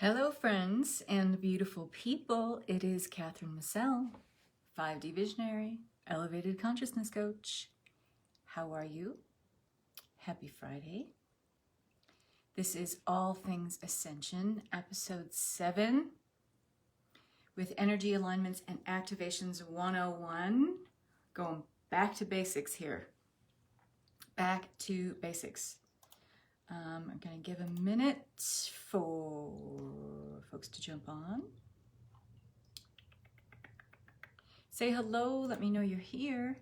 Hello, friends and beautiful people. It is Kathryn Massell, 5D Visionary, Elevated Consciousness Coach. How are you? Happy Friday. This is All Things Ascension, Episode 7, with Energy Alignments and Activations 101. Going back to basics here. Back to basics. I'm going to give a minute for folks to jump on. Say hello. Let me know you're here.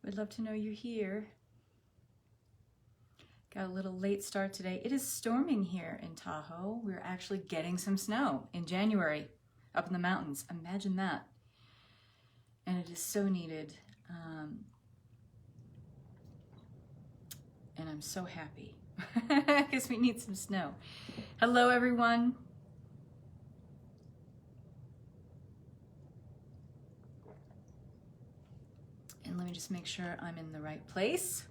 We'd love to know you're here. Got a little late start today. It is storming here in Tahoe. We're actually getting some snow in January up in the mountains. Imagine that. And it is so needed. And I'm so happy because we need some snow. Hello, everyone. And let me just make sure I'm in the right place.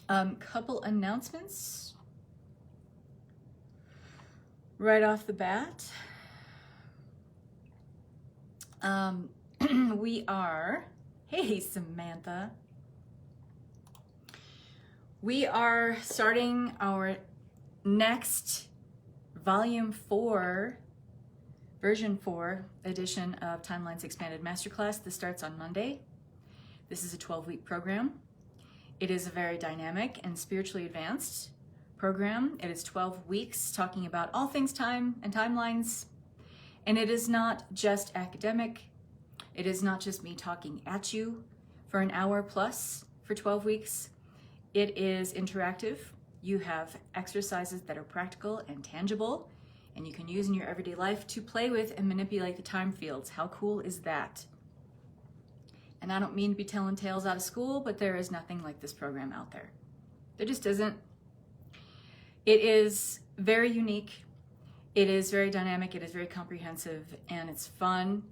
Couple announcements right off the bat. We are, hey, Samantha. We are starting our next Volume 4, Version 4 edition of Timelines Expanded Masterclass. This starts on Monday. This is a 12-week program. It is a very dynamic and spiritually advanced program. It is 12 weeks talking about all things time and timelines. And it is not just academic. It is not just me talking at you for an hour plus for 12 weeks. It is interactive. You have exercises that are practical and tangible, and you can use in your everyday life to play with and manipulate the time fields. How cool is that? And I don't mean to be telling tales out of school, but there is nothing like this program out there. There just isn't. It is very unique. It is very dynamic. It is very comprehensive, and it's fun.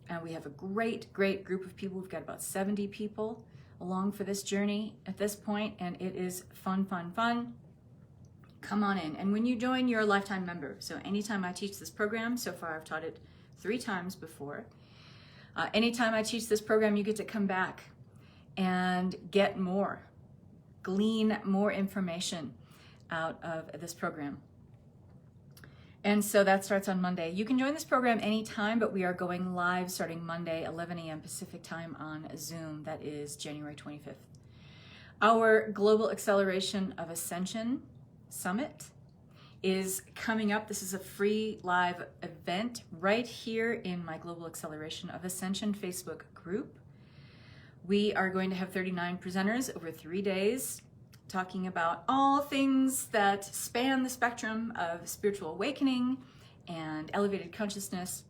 And we have a great, great group of people. We've got about 70 people along for this journey at this point, and it is fun, fun, fun. Come on in. And when you join, you're a lifetime member. So anytime I teach this program, so far I've taught it 3 times before. Anytime I teach this program, you get to come back and get more, glean more information out of this program. And so that starts on Monday. You can join this program anytime, but we are going live starting Monday, 11 a.m. Pacific time on Zoom. That is January 25th. Our Global Acceleration of Ascension Summit is coming up. This is a free live event right here in my Global Acceleration of Ascension Facebook group. We are going to have 39 presenters over 3 days, talking about all things that span the spectrum of spiritual awakening and elevated consciousness,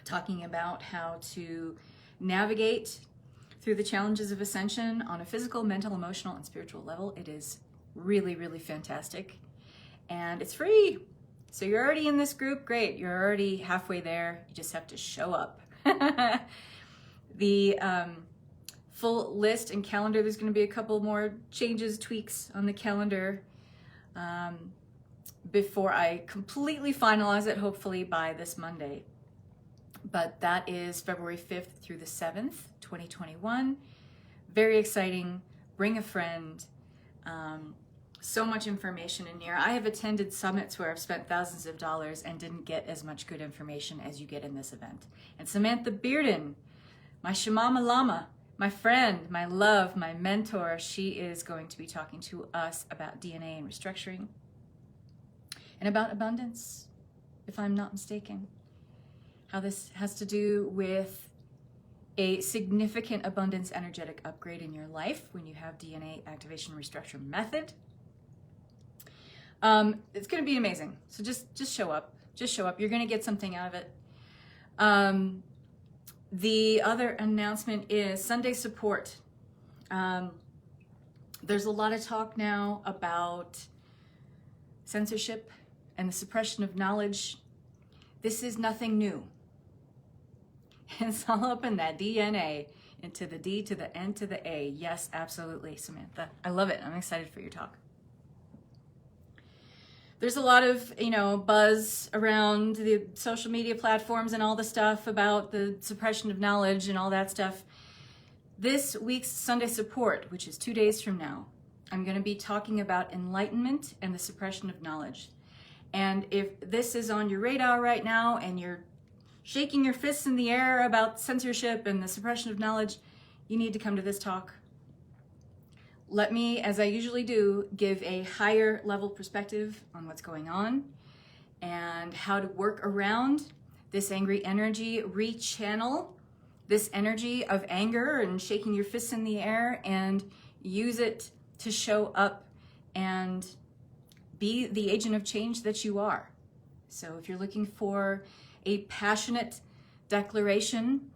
talking about how to navigate through the challenges of ascension on a physical, mental, emotional, and spiritual level. It is really, really fantastic. And it's free. So you're already in this group, great. You're already halfway there. You just have to show up. The full list and calendar, there's going to be a couple more changes, tweaks on the calendar before I completely finalize it, hopefully by this Monday. But that is February 5th through the 7th, 2021. Very exciting. Bring a friend. So much information in here. I have attended summits where I've spent thousands of dollars and didn't get as much good information as you get in this event. And Samantha Bearden, my Shamama Lama, my friend, my love, my mentor, she is going to be talking to us about DNA and restructuring and about abundance, if I'm not mistaken. How this has to do with a significant abundance energetic upgrade in your life when you have DNA activation restructure method. It's going to be amazing. So just show up. Just show up. You're going to get something out of it. The other announcement is Sunday support. There's a lot of talk now about censorship and the suppression of knowledge. This is nothing new. It's all up in that DNA, into the D to the N to the A. Yes, absolutely, Samantha. I love it. I'm excited for your talk. there's a lot of, buzz around the social media platforms and all the stuff about the suppression of knowledge and all that stuff. This week's Sunday Support, which is 2 days from now, I'm going to be talking about enlightenment and the suppression of knowledge. And if this is on your radar right now and you're shaking your fists in the air about censorship and the suppression of knowledge, you need to come to this talk. Let me, as I usually do, give a higher level perspective on what's going on and how to work around this angry energy, rechannel this energy of anger and shaking your fists in the air and use it to show up and be the agent of change that you are. So if you're looking for a passionate declaration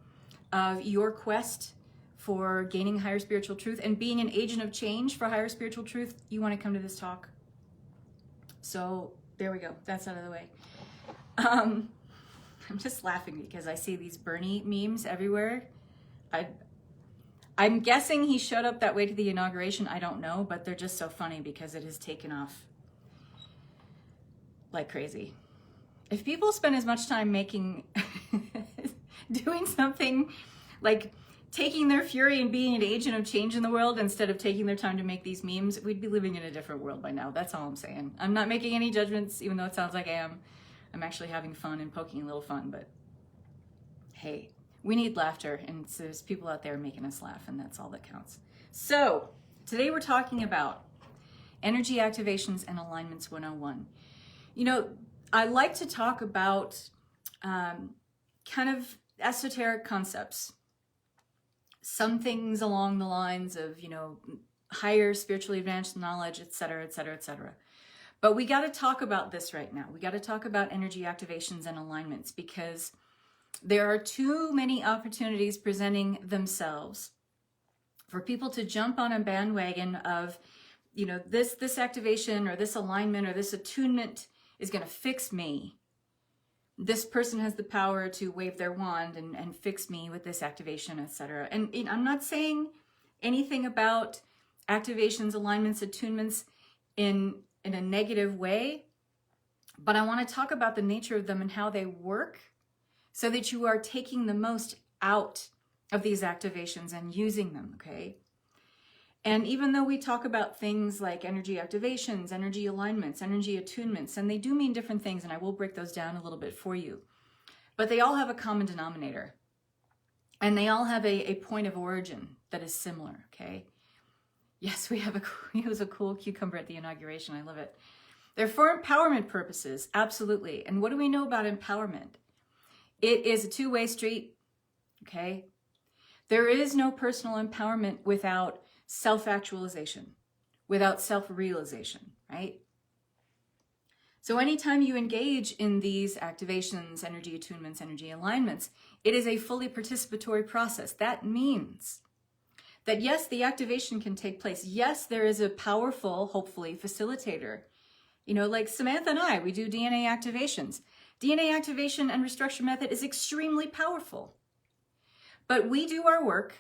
of your quest for gaining higher spiritual truth and being an agent of change for higher spiritual truth, you want to come to this talk. So there we go. That's out of the way. I'm just laughing because I see these Bernie memes everywhere. I'm guessing he showed up that way to the inauguration. I don't know, but they're just so funny because it has taken off like crazy. If people spend as much time doing something like taking their fury and being an agent of change in the world instead of taking their time to make these memes, we'd be living in a different world by now. That's all I'm saying. I'm not making any judgments, even though it sounds like I am. I'm actually having fun and poking a little fun, but hey, we need laughter, and there's people out there making us laugh, and that's all that counts. So today we're talking about energy activations and alignments 101. I like to talk about kind of esoteric concepts. Some things along the lines of, higher spiritually advanced knowledge, et cetera, et cetera, et cetera. But we got to talk about this right now. We got to talk about energy activations and alignments because there are too many opportunities presenting themselves for people to jump on a bandwagon of, this activation or this alignment or this attunement is going to fix me. This person has the power to wave their wand and fix me with this activation, etc. And I'm not saying anything about activations, alignments, attunements in a negative way, but I want to talk about the nature of them and how they work so that you are taking the most out of these activations and using them, okay? And even though we talk about things like energy activations, energy alignments, energy attunements, and they do mean different things, and I will break those down a little bit for you, but they all have a common denominator. And they all have a point of origin that is similar, okay? Yes, he was a cool cucumber at the inauguration. I love it. They're for empowerment purposes, absolutely. And what do we know about empowerment? It is a two-way street, okay? There is no personal empowerment without self-actualization, without self-realization, right? So anytime you engage in these activations, energy attunements, energy alignments, it is a fully participatory process. That means that yes, the activation can take place. Yes, there is a powerful, hopefully, facilitator. Like Samantha and I, we do DNA activations. DNA activation and restructure method is extremely powerful. But we do our work,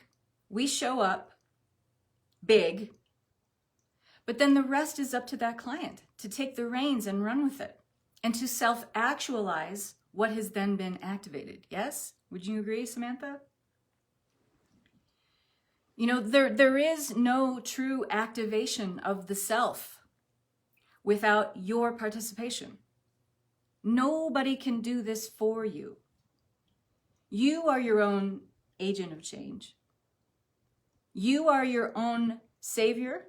we show up big, but then the rest is up to that client to take the reins and run with it and to self-actualize what has then been activated. Yes? Would you agree, Samantha? There is no true activation of the self without your participation. Nobody can do this for you. You are your own agent of change. You are your own savior.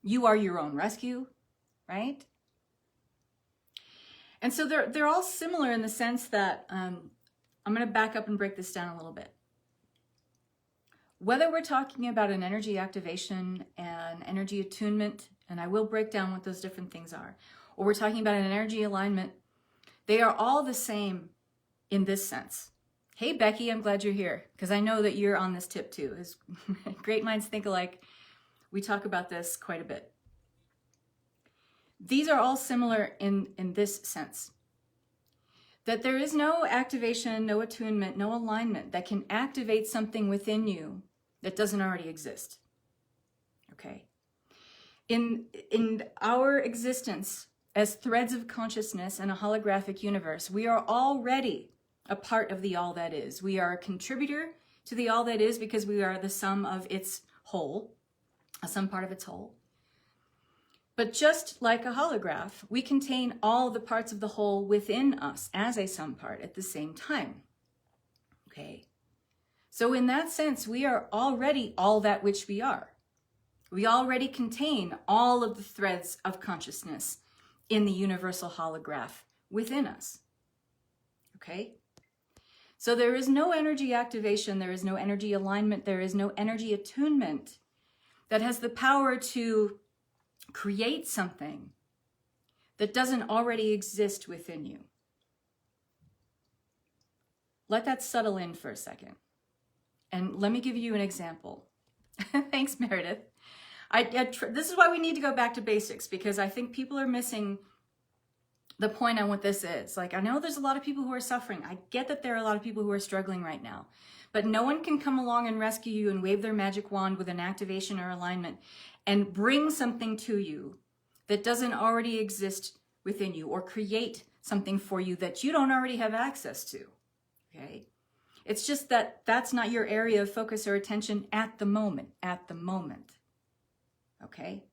You are your own rescue, right? And so they're all similar in the sense that I'm going to back up and break this down a little bit. Whether we're talking about an energy activation and energy attunement, and I will break down what those different things are, or we're talking about an energy alignment, they are all the same in this sense. Hey, Becky, I'm glad you're here because I know that you're on this tip too. As great minds think alike, we talk about this quite a bit. These are all similar in this sense. That there is no activation, no attunement, no alignment that can activate something within you that doesn't already exist. Okay? In our existence as threads of consciousness in a holographic universe, we are already a part of the all that is. We are a contributor to the all that is because we are the sum of its whole, some part of its whole. But just like a holograph, we contain all the parts of the whole within us as a sum part at the same time. Okay. So in that sense, we are already all that which we are. We already contain all of the threads of consciousness in the universal holograph within us. Okay? So there is no energy activation, there is no energy alignment, there is no energy attunement that has the power to create something that doesn't already exist within you. Let that settle in for a second. And let me give you an example. Thanks, Meredith. This is why we need to go back to basics, because I think people are missing the point on what this is. Like, I know there's a lot of people who are suffering. I get that there are a lot of people who are struggling right now. But no one can come along and rescue you and wave their magic wand with an activation or alignment and bring something to you that doesn't already exist within you, or create something for you that you don't already have access to. Okay? It's just that that's not your area of focus or attention at the moment. Okay?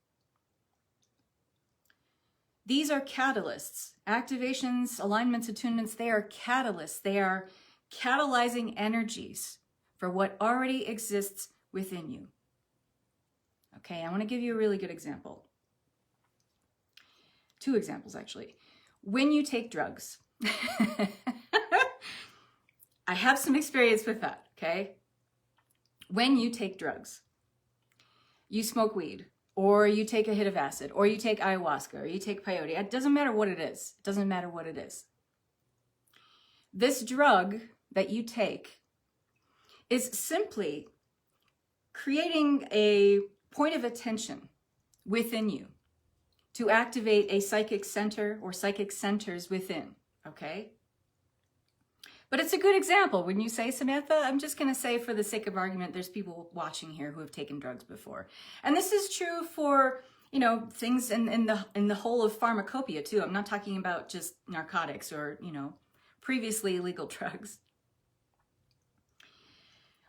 These are catalysts. Activations, alignments, attunements, they are catalysts. They are catalyzing energies for what already exists within you. Okay, I want to give you a really good example. 2 examples, actually. When you take drugs, I have some experience with that, okay? When you take drugs, you smoke weed, or you take a hit of acid, or you take ayahuasca, or you take peyote. It doesn't matter what it is. It doesn't matter what it is. This drug that you take is simply creating a point of attention within you to activate a psychic center or psychic centers within, okay? But it's a good example. When you say, Samantha, I'm just going to say, for the sake of argument, there's people watching here who have taken drugs before. And this is true for, you know, things in the whole of pharmacopoeia too. I'm not talking about just narcotics or, you know, previously illegal drugs.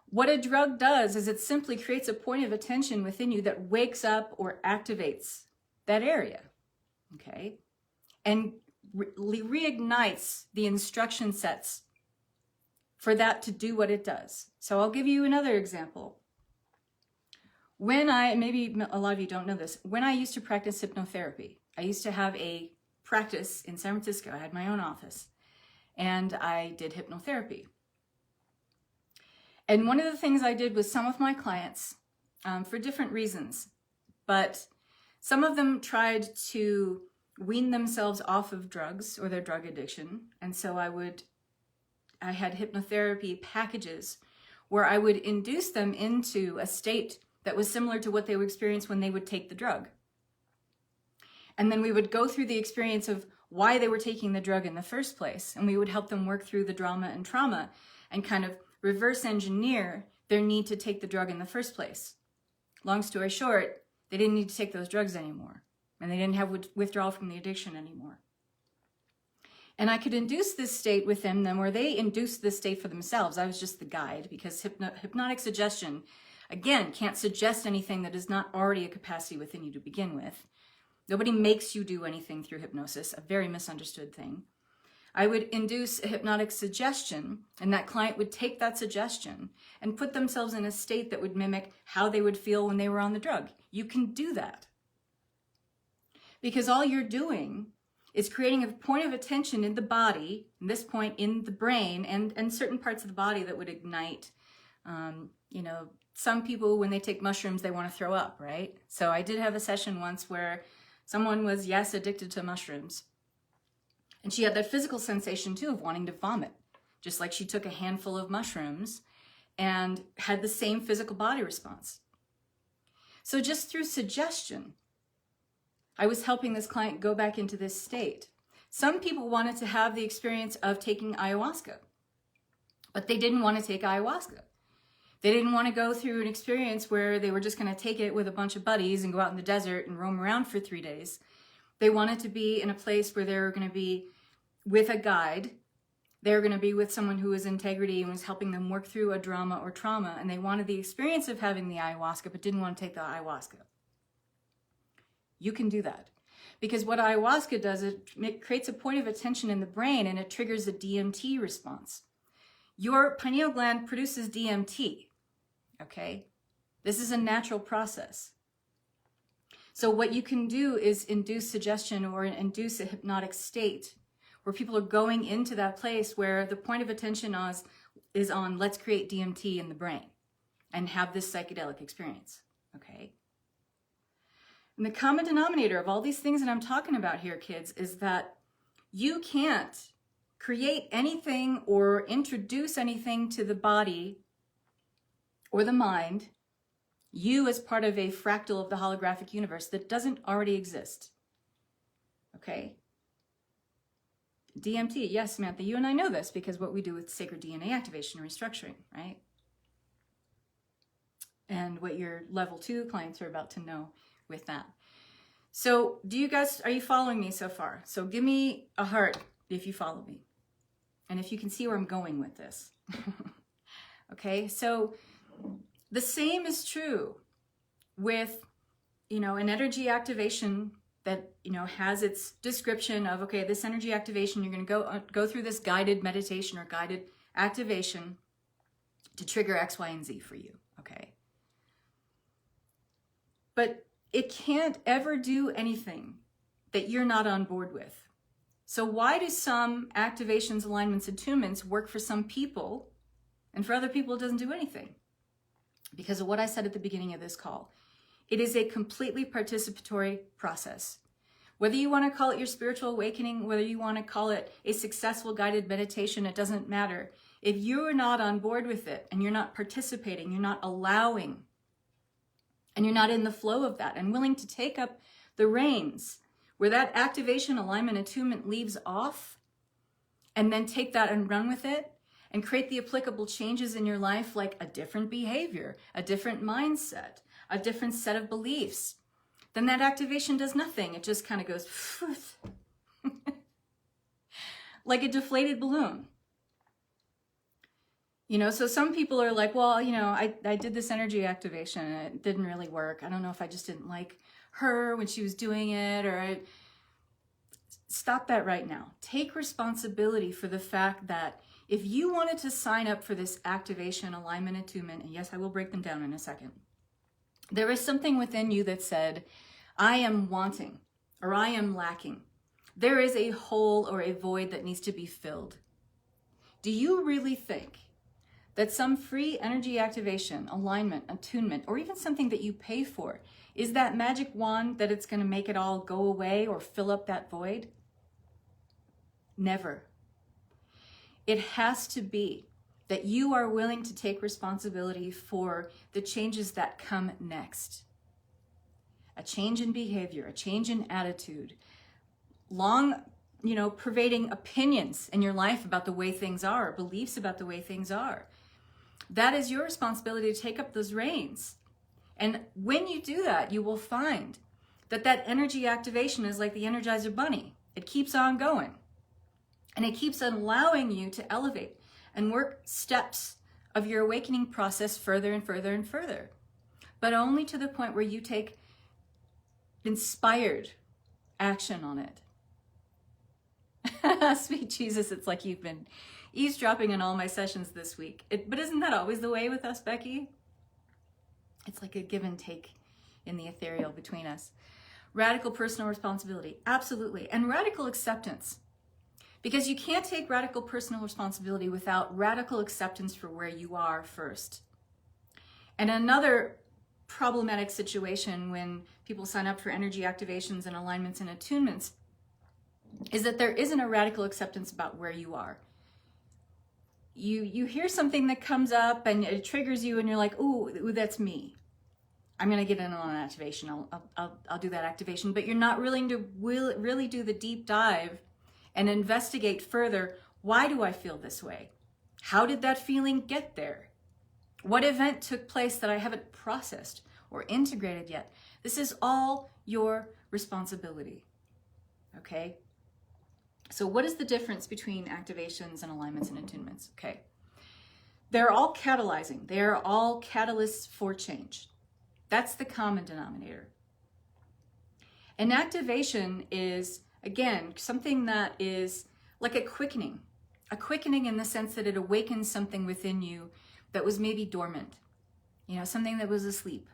What a drug does is it simply creates a point of attention within you that wakes up or activates that area, okay? And reignites the instruction sets for that to do what it does. So I'll give you another example. Maybe a lot of you don't know this, when I used to practice hypnotherapy, I used to have a practice in San Francisco. I had my own office, and I did hypnotherapy. And one of the things I did with some of my clients, for different reasons, but some of them tried to wean themselves off of drugs or their drug addiction. And so I had hypnotherapy packages where I would induce them into a state that was similar to what they would experience when they would take the drug. And then we would go through the experience of why they were taking the drug in the first place. And we would help them work through the drama and trauma and kind of reverse engineer their need to take the drug in the first place. Long story short, they didn't need to take those drugs anymore. And they didn't have withdrawal from the addiction anymore. And I could induce this state with them, where they induced this state for themselves. I was just the guide, because hypnotic suggestion, again, can't suggest anything that is not already a capacity within you to begin with. Nobody makes you do anything through hypnosis, a very misunderstood thing. I would induce a hypnotic suggestion, and that client would take that suggestion and put themselves in a state that would mimic how they would feel when they were on the drug. You can do that. Because all you're doing is creating a point of attention in the body, in this point in the brain, and certain parts of the body that would ignite. You know, some people, when they take mushrooms, they want to throw up, right? So I did have a session once where someone was, yes, addicted to mushrooms. And she had that physical sensation too of wanting to vomit, just like she took a handful of mushrooms and had the same physical body response. So just through suggestion, I was helping this client go back into this state. Some people wanted to have the experience of taking ayahuasca, but they didn't want to take ayahuasca. They didn't want to go through an experience where they were just going to take it with a bunch of buddies and go out in the desert and roam around for 3 days. They wanted to be in a place where they were going to be with a guide. They're going to be with someone who was integrity and was helping them work through a drama or trauma. And they wanted the experience of having the ayahuasca, but didn't want to take the ayahuasca. You can do that. Because what ayahuasca does, it creates a point of attention in the brain and it triggers a DMT response. Your pineal gland produces DMT, okay? This is a natural process. So what you can do is induce suggestion or induce a hypnotic state where people are going into that place where the point of attention is on let's create DMT in the brain and have this psychedelic experience, okay? And the common denominator of all these things that I'm talking about here, kids, is that you can't create anything or introduce anything to the body or the mind, you as part of a fractal of the holographic universe that doesn't already exist, okay? DMT, yes, Samantha, you and I know this because what we do with sacred DNA activation and restructuring, right? And what your level 2 clients are about to know with that. So are you following me so far? So give me a heart if you follow me. And if you can see where I'm going with this. Okay, so the same is true with, an energy activation that, has its description of, okay, this energy activation, you're going to go through this guided meditation or guided activation to trigger X, Y, and Z for you, okay? But it can't ever do anything that you're not on board with. So why do some activations, alignments, attunements work for some people and for other people it doesn't do anything? Because of what I said at the beginning of this call. It is a completely participatory process. Whether you want to call it your spiritual awakening, whether you want to call it a successful guided meditation, it doesn't matter. If you're not on board with it and you're not participating, you're not allowing, and you're not in the flow of that and willing to take up the reins where that activation, alignment, attunement leaves off, and then take that and run with it and create the applicable changes in your life, like a different behavior, a different mindset, a different set of beliefs, then that activation does nothing. It just kind of goes like a deflated balloon. So some people are like, well, I did this energy activation and it didn't really work. I don't know if I just didn't like her when she was doing it, or stop that right now. Take responsibility for the fact that if you wanted to sign up for this activation, alignment, attunement, and yes, I will break them down in a second, there is something within you that said, I am wanting, or I am lacking. There is a hole or a void that needs to be filled. Do you really think that some free energy activation, alignment, attunement, or even something that you pay for is that magic wand that it's going to make it all go away or fill up that void? Never. It has to be that you are willing to take responsibility for the changes that come next. A change in behavior, a change in attitude, pervading opinions in your life about the way things are, beliefs about the way things are. That is your responsibility to take up those reins. And when you do that, you will find that energy activation is like the Energizer Bunny. It keeps on going. And it keeps on allowing you to elevate and work steps of your awakening process further and further and further. But only to the point where you take inspired action on it. Sweet Jesus, it's like you've been eavesdropping in all my sessions this week. But isn't that always the way with us, Becky? It's like a give and take in the ethereal between us. Radical personal responsibility, absolutely. And radical acceptance. Because you can't take radical personal responsibility without radical acceptance for where you are first. And another problematic situation when people sign up for energy activations and alignments and attunements is that there isn't a radical acceptance about where you are. You hear something that comes up and it triggers you and you're like, ooh, that's me. I'm going to get in on an activation. I'll do that activation. But you're not willing to really do the deep dive and investigate further. Why do I feel this way? How did that feeling get there? What event took place that I haven't processed or integrated yet? This is all your responsibility. okay? So what is the difference between activations and alignments and attunements? Okay. They're all catalyzing. They are all catalysts for change. That's the common denominator. An activation is, again, something that is like a quickening in the sense that it awakens something within you that was maybe dormant, something that was asleep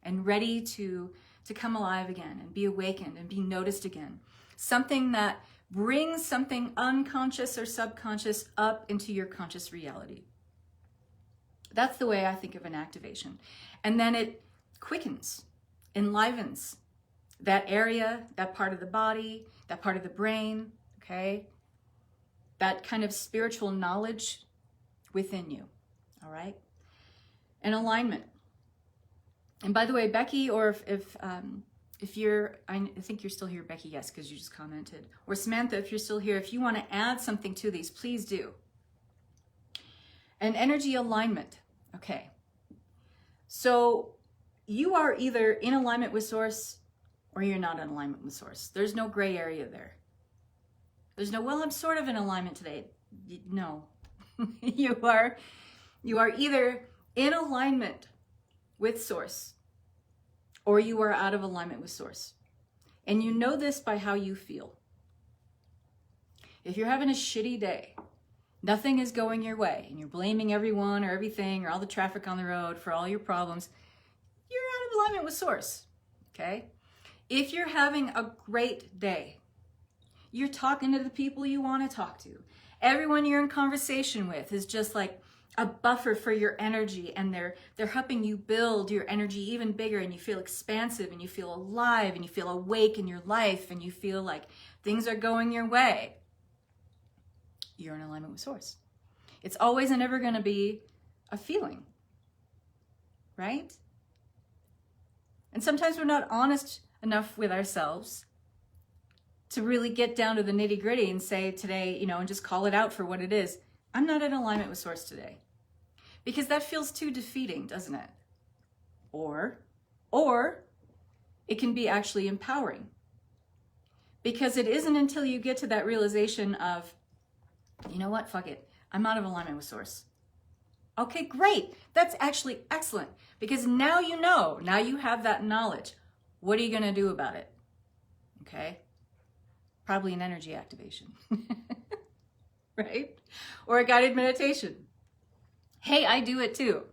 and ready to come alive again and be awakened and be noticed again. Something that brings something unconscious or subconscious up into your conscious reality. That's the way I think of an activation. And then it quickens, enlivens that area, that part of the body, that part of the brain, okay? That kind of spiritual knowledge within you, all right? An alignment. And by the way, Becky, or if you're, I think you're still here, Becky, yes, because you just commented. Or Samantha, if you're still here, if you want to add something to these, please do. An energy alignment, okay. So you are either in alignment with Source or you're not in alignment with Source. There's no gray area there. There's no, well, I'm sort of in alignment today. No, you are either in alignment with Source or you are out of alignment with Source. And you know this by how you feel. If you're having a shitty day, nothing is going your way, and you're blaming everyone or everything or all the traffic on the road for all your problems, you're out of alignment with Source, okay? If you're having a great day, you're talking to the people you want to talk to. Everyone you're in conversation with is just like a buffer for your energy, and they're helping you build your energy even bigger, and you feel expansive and you feel alive and you feel awake in your life and you feel like things are going your way. You're in alignment with Source. It's always and ever going to be a feeling, right? And sometimes we're not honest enough with ourselves to really get down to the nitty gritty and say today, and just call it out for what it is. I'm not in alignment with Source today. Because that feels too defeating, doesn't it? Or it can be actually empowering. Because it isn't until you get to that realization of, you know what, fuck it, I'm out of alignment with Source. Okay, great. That's actually excellent. Because now you know, now you have that knowledge. What are you going to do about it? Okay? Probably an energy activation. Right? Or a guided meditation. Hey, I do it too.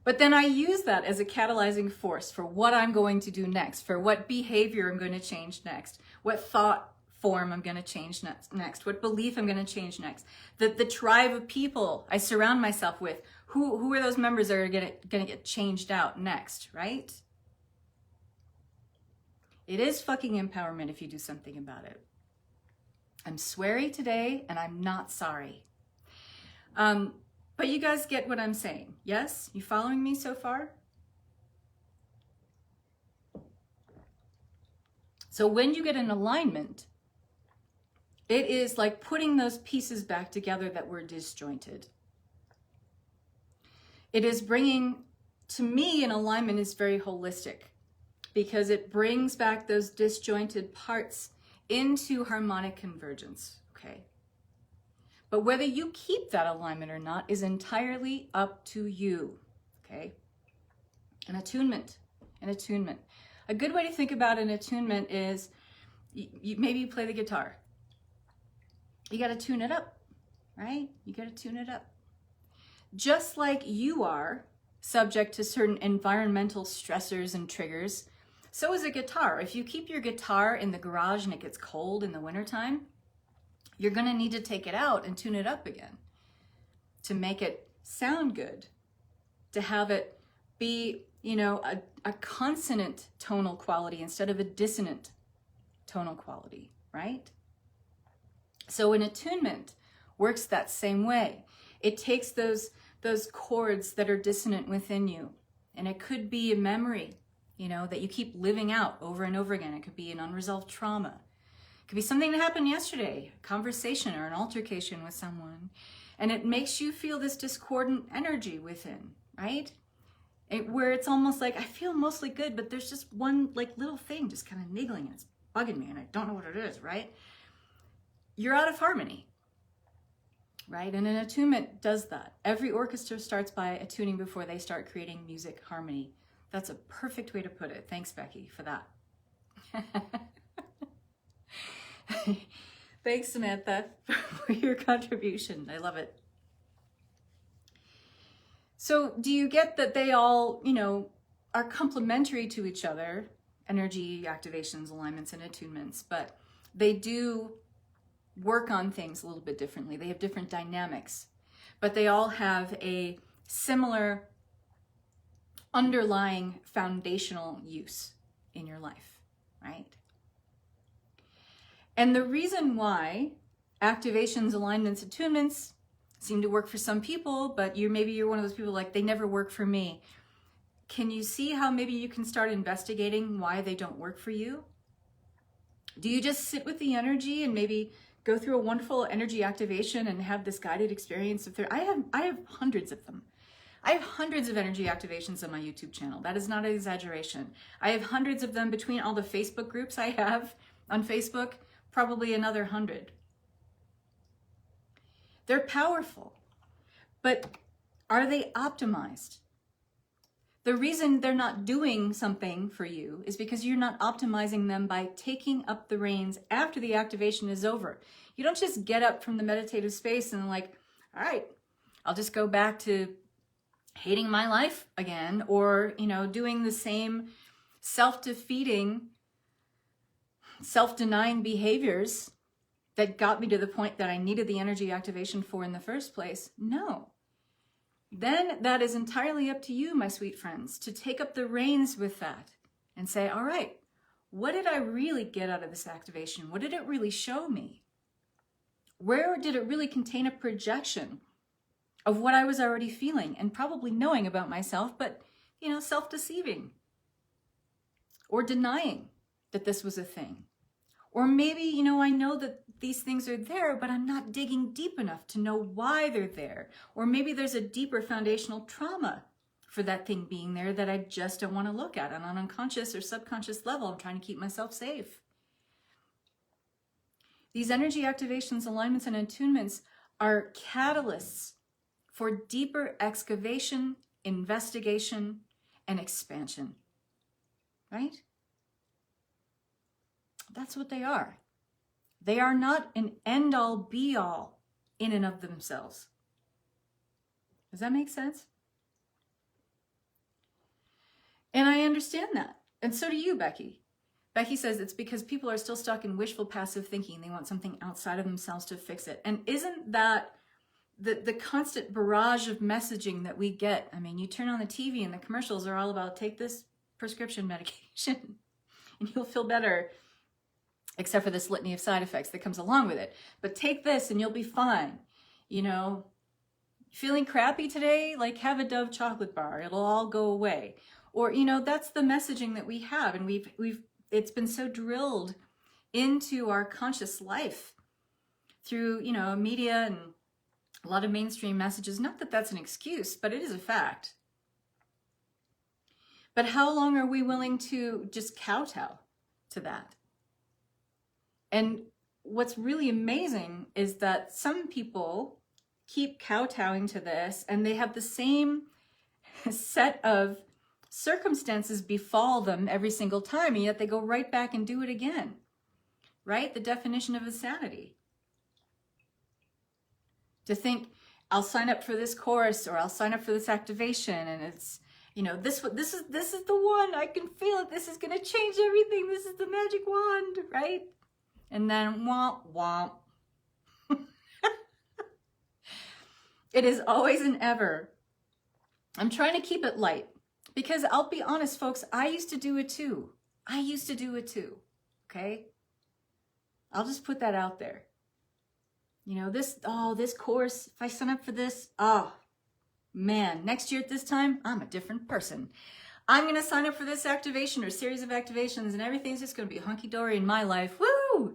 But then I use that as a catalyzing force for what I'm going to do next, for what behavior I'm going to change next, what thought form I'm going to change next, what belief I'm going to change next, the tribe of people I surround myself with, who are those members that are going to get changed out next, right? It is fucking empowerment if you do something about it. I'm sweary today, and I'm not sorry. But you guys get what I'm saying. Yes? You following me so far? So when you get an alignment, it is like putting those pieces back together that were disjointed. It is bringing, to me, an alignment is very holistic because it brings back those disjointed parts into harmonic convergence, okay? But whether you keep that alignment or not is entirely up to you, okay? An attunement. A good way to think about an attunement is maybe you play the guitar. You got to tune it up, right? You got to tune it up. Just like you are subject to certain environmental stressors and triggers, so is a guitar. If you keep your guitar in the garage and it gets cold in the wintertime, you're going to need to take it out and tune it up again to make it sound good, to have it be, a consonant tonal quality instead of a dissonant tonal quality, right? So an attunement works that same way. It takes those chords that are dissonant within you, and it could be a memory, that you keep living out over and over again. It could be an unresolved trauma. It could be something that happened yesterday, a conversation or an altercation with someone, and it makes you feel this discordant energy within, right? Where it's almost like, I feel mostly good, but there's just one little thing just kind of niggling. It's bugging me and I don't know what it is, right? You're out of harmony, right? And an attunement does that. Every orchestra starts by attuning before they start creating music harmony. That's a perfect way to put it. Thanks, Becky, for that. Thanks, Samantha, for your contribution. I love it. So do you get that they all, are complementary to each other, energy activations, alignments, and attunements, but they do work on things a little bit differently. They have different dynamics, but they all have a similar underlying foundational use in your life, right? And the reason why activations, alignments, attunements seem to work for some people, but maybe you're one of those people like, they never work for me. Can you see how maybe you can start investigating why they don't work for you? Do you just sit with the energy and maybe go through a wonderful energy activation and have this guided experience? I have hundreds of them. I have hundreds of energy activations on my YouTube channel. That is not an exaggeration. I have hundreds of them between all the Facebook groups I have on Facebook, probably another 100. They're powerful, but are they optimized? The reason they're not doing something for you is because you're not optimizing them by taking up the reins after the activation is over. You don't just get up from the meditative space and like, all right, I'll just go back to hating my life again, or, doing the same self-defeating, self-denying behaviors that got me to the point that I needed the energy activation for in the first place. No. Then that is entirely up to you, my sweet friends, to take up the reins with that and say, all right, what did I really get out of this activation? What did it really show me? Where did it really contain a projection of what I was already feeling and probably knowing about myself, but, self-deceiving or denying that this was a thing? Or maybe, I know that these things are there, but I'm not digging deep enough to know why they're there. Or maybe there's a deeper foundational trauma for that thing being there that I just don't want to look at. On an unconscious or subconscious level, I'm trying to keep myself safe. These energy activations, alignments, and attunements are catalysts for deeper excavation, investigation, and expansion, right? That's what they are. They are not an end-all, be-all in and of themselves. Does that make sense? And I understand that. And so do you, Becky. Becky says it's because people are still stuck in wishful passive thinking. They want something outside of themselves to fix it. And isn't that the constant barrage of messaging that we get? I mean, you turn on the TV and the commercials are all about take this prescription medication and you'll feel better, except for this litany of side effects that comes along with it. But take this and you'll be fine. Feeling crappy today? Like have a Dove chocolate bar. It'll all go away. Or, that's the messaging that we have. And it's been so drilled into our conscious life through, media and a lot of mainstream messages. Not that that's an excuse, but it is a fact. But how long are we willing to just kowtow to that? And what's really amazing is that some people keep kowtowing to this and they have the same set of circumstances befall them every single time, and yet they go right back and do it again, right? The definition of insanity. To think, I'll sign up for this course or I'll sign up for this activation and it's, this is the one, I can feel it. This is going to change everything. This is the magic wand, right? And then womp, womp. It is always and ever. I'm trying to keep it light because I'll be honest, folks, I used to do it too. Okay? I'll just put that out there. This course, if I sign up for this, man, next year at this time, I'm a different person. I'm going to sign up for this activation or series of activations and everything's just going to be hunky-dory in my life. Woo!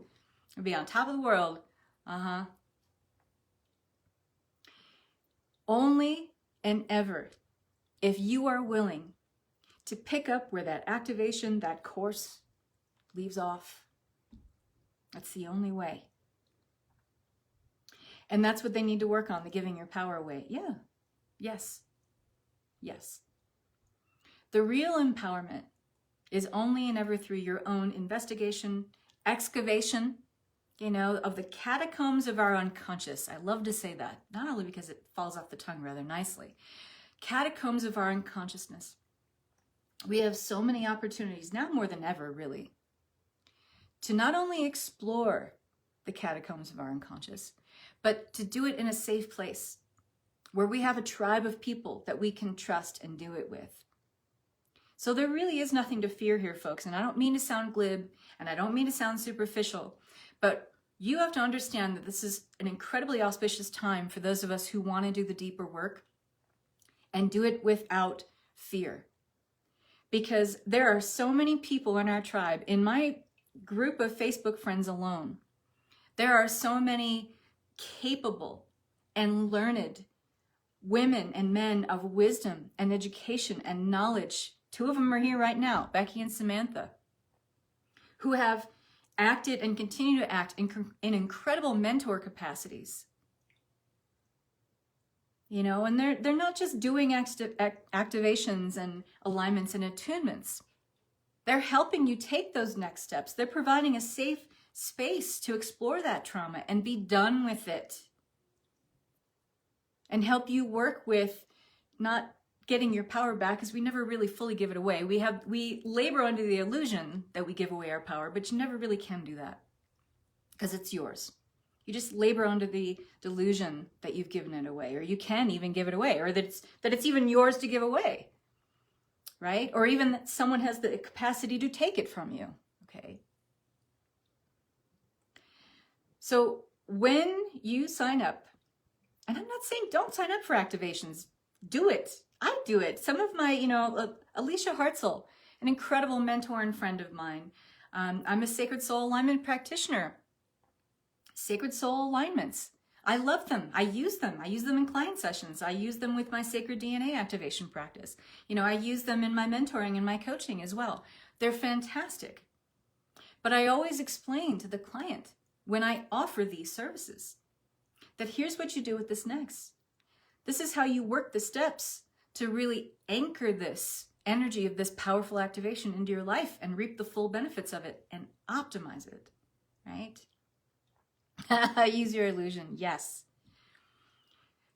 I'll be on top of the world. Only and ever if you are willing to pick up where that activation, that course leaves off, That's the only way. And that's what they need to work on, the giving your power away. Yeah. Yes. Yes. The real empowerment is only and ever through your own investigation, excavation, of the catacombs of our unconscious. I love to say that, not only because it falls off the tongue rather nicely. Catacombs of our unconsciousness. We have so many opportunities, now more than ever, really, to not only explore the catacombs of our unconscious, but to do it in a safe place where we have a tribe of people that we can trust and do it with. So there really is nothing to fear here, folks. And I don't mean to sound glib, and I don't mean to sound superficial, but you have to understand that this is an incredibly auspicious time for those of us who want to do the deeper work and do it without fear. Because there are so many people in our tribe, in my group of Facebook friends alone, there are so many capable and learned women and men of wisdom and education and knowledge. 2 of them are here right now, Becky and Samantha, who have acted and continue to act in incredible mentor capacities. And they're not just doing activations and alignments and attunements. They're helping you take those next steps. They're providing a safe space to explore that trauma and be done with it. And help you work with not getting your power back, because we never really fully give it away. We labor under the illusion that we give away our power, but you never really can do that because it's yours. You just labor under the delusion that you've given it away, or you can even give it away, or that it's even yours to give away, right? Or even that someone has the capacity to take it from you, okay? So when you sign up, and I'm not saying don't sign up for activations, do it. I do it. Some of my, Alicia Hartzell, an incredible mentor and friend of mine. I'm a Sacred Soul Alignment practitioner. Sacred Soul Alignments. I love them. I use them. I use them in client sessions. I use them with my Sacred DNA activation practice. I use them in my mentoring and my coaching as well. They're fantastic. But I always explain to the client when I offer these services that here's what you do with this next. This is how you work the steps to really anchor this energy of this powerful activation into your life and reap the full benefits of it and optimize it, right? Use your illusion, yes.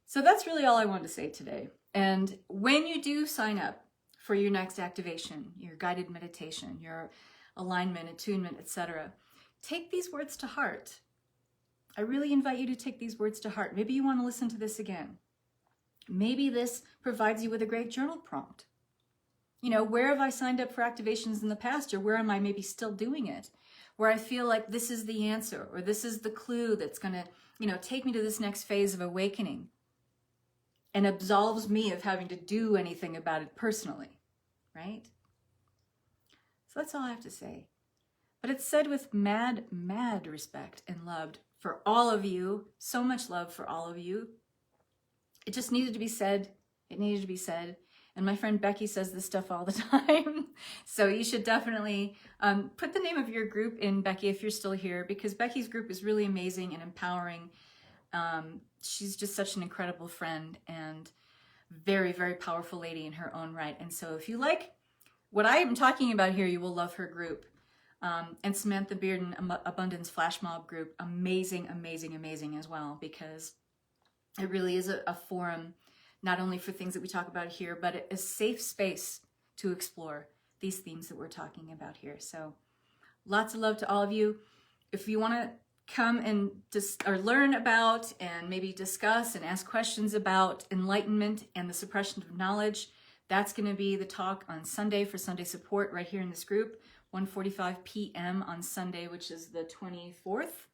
So that's really all I wanted to say today. And when you do sign up for your next activation, your guided meditation, your alignment, attunement, etc., take these words to heart. I really invite you to take these words to heart. Maybe you want to listen to this again. Maybe this provides you with a great journal prompt. Where have I signed up for activations in the past, or where am I maybe still doing it? Where I feel like this is the answer, or this is the clue that's going to, take me to this next phase of awakening and absolves me of having to do anything about it personally, right? So that's all I have to say. But it's said with mad, mad respect and love for all of you. So much love for all of you. It just needed to be said. It needed to be said. And my friend Becky says this stuff all the time. So you should definitely put the name of your group in, Becky, if you're still here, because Becky's group is really amazing and empowering. She's just such an incredible friend and very, very powerful lady in her own right. And so if you like what I am talking about here, you will love her group. And Samantha Bearden Abundance Flash Mob group, amazing, amazing, amazing as well, because it really is a forum, not only for things that we talk about here, but a safe space to explore these themes that we're talking about here. So lots of love to all of you. If you want to come and or learn about and maybe discuss and ask questions about enlightenment and the suppression of knowledge, that's going to be the talk on Sunday for Sunday support right here in this group, 1:45 p.m. on Sunday, which is the 24th.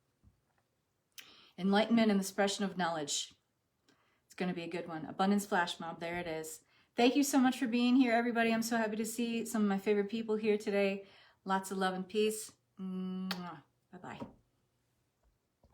Enlightenment and the suppression of knowledge. Going to be a good one. Abundance Flash Mob, there it is. Thank you so much for being here, everybody. I'm so happy to see some of my favorite people here today. Lots of love and peace. Bye-bye.